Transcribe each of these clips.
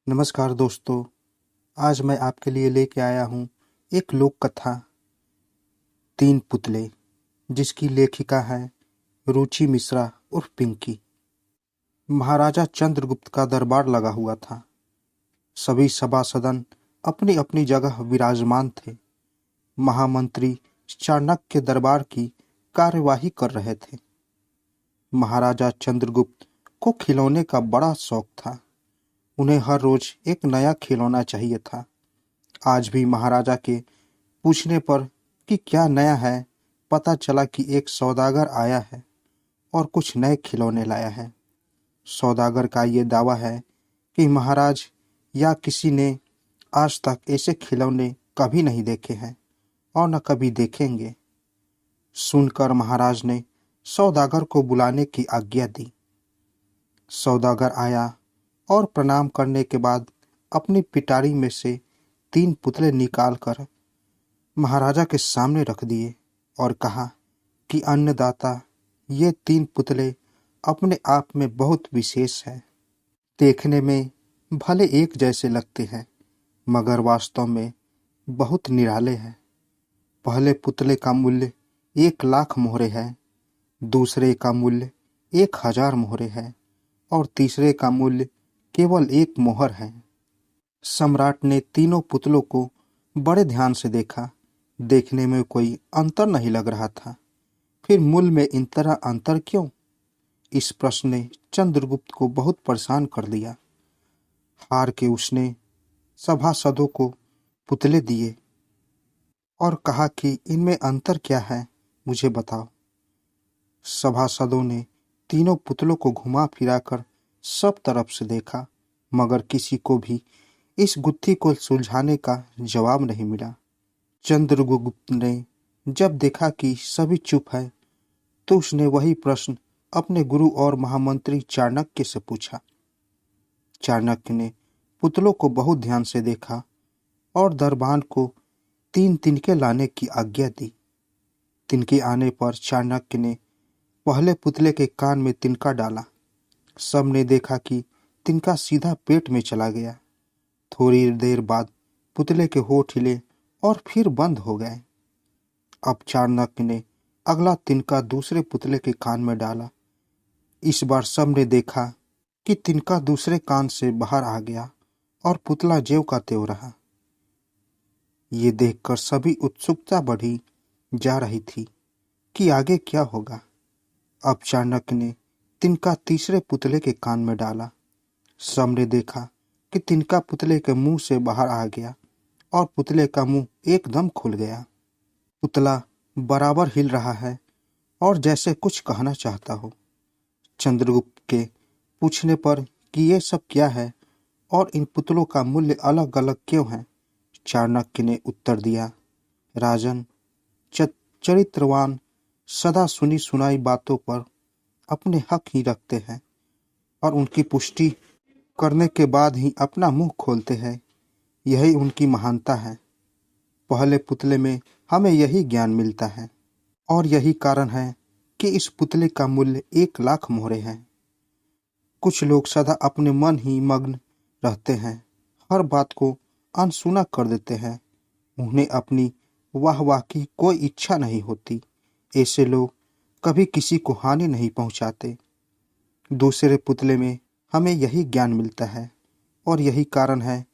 नमस्कार दोस्तों। आज मैं आपके लिए लेके आया हूँ एक लोक कथा तीन पुतले, जिसकी लेखिका है रुचि मिश्रा उर्फ पिंकी। महाराजा चंद्रगुप्त का दरबार लगा हुआ था। सभी सभासदन अपनी अपनी जगह विराजमान थे। महामंत्री चाणक्य के दरबार की कार्यवाही कर रहे थे। महाराजा चंद्रगुप्त को खिलौने का बड़ा शौक था। उन्हें हर रोज एक नया खिलौना चाहिए था। आज भी महाराजा के पूछने पर कि क्या नया है, पता चला कि एक सौदागर आया है और कुछ नए खिलौने लाया है। सौदागर का ये दावा है कि महाराज या किसी ने आज तक ऐसे खिलौने कभी नहीं देखे हैं और न कभी देखेंगे। सुनकर महाराज ने सौदागर को बुलाने की आज्ञा दी। सौदागर आया और प्रणाम करने के बाद अपनी पिटारी में से तीन पुतले निकालकर महाराजा के सामने रख दिए और कहा कि अन्नदाता, ये तीन पुतले अपने आप में बहुत विशेष हैं। देखने में भले एक जैसे लगते हैं, मगर वास्तव में बहुत निराले हैं। पहले पुतले का मूल्य 1,00,000 मोहरे है, दूसरे का मूल्य 1,000 मोहरे है और तीसरे का मूल्य केवल 1 मोहर है। सम्राट ने तीनों पुतलों को बड़े ध्यान से देखा। देखने में कोई अंतर नहीं लग रहा था। फिर मूल्य में इन तरह अंतर क्यों? इस प्रश्न ने चंद्रगुप्त को बहुत परेशान कर दिया। हार के उसने सभासदों को पुतले दिए और कहा कि इनमें अंतर क्या है, मुझे बताओ। सभासदों ने तीनों पुतलों को घुमा फिराकर सब तरफ से देखा, मगर किसी को भी इस गुत्थी को सुलझाने का जवाब नहीं मिला। चंद्रगुप्त ने जब देखा कि सभी चुप है, तो उसने वही प्रश्न अपने गुरु और महामंत्री चाणक्य से पूछा। चाणक्य ने पुतलों को बहुत ध्यान से देखा और दरबान को 3 तिनके लाने की आज्ञा दी। तिनके आने पर चाणक्य ने पहले पुतले के कान में तिनका डाला। सबने देखा कि तिनका सीधा पेट में चला गया। थोड़ी देर बाद पुतले के होठ हिले और फिर बंद हो गए। अब चाणक्य ने अगला तिनका दूसरे पुतले के कान में डाला। इस बार सबने देखा कि तिनका दूसरे कान से बाहर आ गया और पुतला ज्यों का त्यों रहा। ये देखकर सभी उत्सुकता बढ़ी जा रही थी कि आगे क्या होगा। अब चाणक्य ने तिनका तीसरे पुतले के कान में डाला। सबने देखा कि तिनका पुतले के मुंह से बाहर आ गया और पुतले का मुंह एकदम खुल गया। पुतला बराबर हिल रहा है और जैसे कुछ कहना चाहता हो। चंद्रगुप्त के पूछने पर कि ये सब क्या है और इन पुतलों का मूल्य अलग अलग क्यों है, चाणक्य ने उत्तर दिया, राजन, चरित्रवान सदा सुनी सुनाई बातों पर अपने हक ही रखते हैं और उनकी पुष्टि करने के बाद ही अपना मुंह खोलते हैं। यही उनकी महानता है। पहले पुतले में हमें यही ज्ञान मिलता है और यही कारण है कि इस पुतले का मूल्य 1,00,000 मोहरे है। कुछ लोग सदा अपने मन ही मग्न रहते हैं, हर बात को अनसुना कर देते हैं। उन्हें अपनी वाह की कोई इच्छा नहीं होती। ऐसे लोग कभी किसी को हानि नहीं पहुंचाते। दूसरे पुतले में हमें यही ज्ञान मिलता है और यही कारण है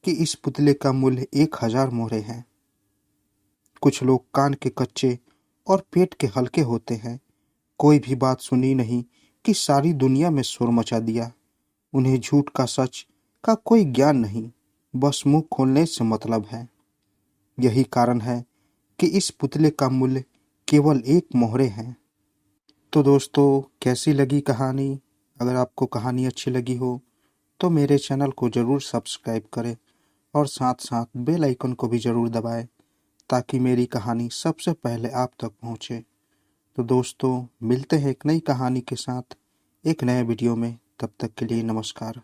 कि इस पुतले का मूल्य 1,000 मोहरे है। कुछ लोग कान के कच्चे और पेट के हल्के होते हैं। कोई भी बात सुनी नहीं कि सारी दुनिया में शोर मचा दिया। उन्हें झूठ का सच का कोई ज्ञान नहीं, बस मुंह खोलने से मतलब है। यही कारण है कि इस पुतले का मूल्य केवल 1 मोहरे है। तो दोस्तों, कैसी लगी कहानी? अगर आपको कहानी अच्छी लगी हो तो मेरे चैनल को ज़रूर सब्सक्राइब करें और साथ साथ बेल आइकन को भी ज़रूर दबाएं, ताकि मेरी कहानी सबसे पहले आप तक पहुंचे। तो दोस्तों, मिलते हैं एक नई कहानी के साथ एक नए वीडियो में। तब तक के लिए नमस्कार।